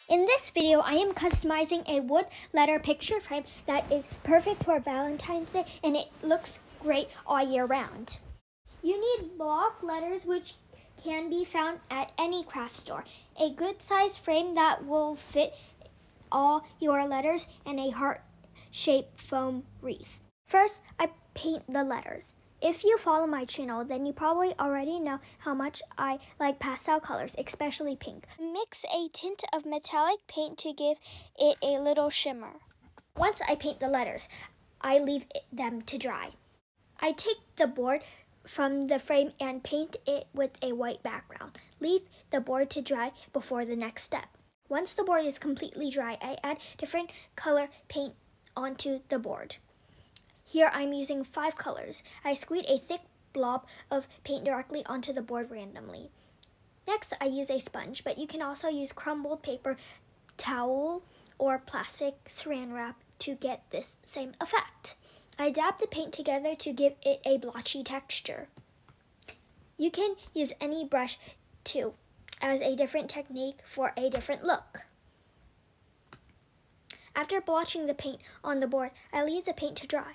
In this video, I am customizing a wood letter picture frame that is perfect for Valentine's Day and it looks great all year round. You need block letters which can be found at any craft store, a good size frame that will fit all your letters, and a heart-shaped foam wreath. First, I paint the letters. If you follow my channel, then you probably already know how much I like pastel colors, especially pink. Mix a tint of metallic paint to give it a little shimmer. Once I paint the letters, I leave them to dry. I take the board from the frame and paint it with a white background. Leave the board to dry before the next step. Once the board is completely dry, I add different color paint onto the board. Here I'm using 5 colors. I squeeze a thick blob of paint directly onto the board randomly. Next, I use a sponge, but you can also use crumbled paper towel or plastic saran wrap to get this same effect. I dab the paint together to give it a blotchy texture. You can use any brush too, as a different technique for a different look. After blotching the paint on the board, I leave the paint to dry.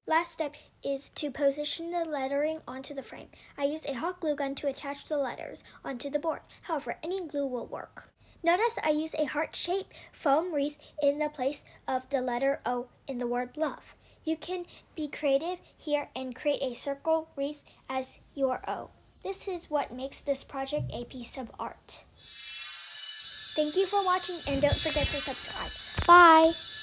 Last step is to position the lettering onto the frame. I use a hot glue gun to attach the letters onto the board. However, any glue will work. Notice I use a heart-shaped foam wreath in the place of the letter O in the word love. You can be creative here and create a circle wreath as your O. This is what makes this project a piece of art. Thank you for watching and don't forget to subscribe. Bye!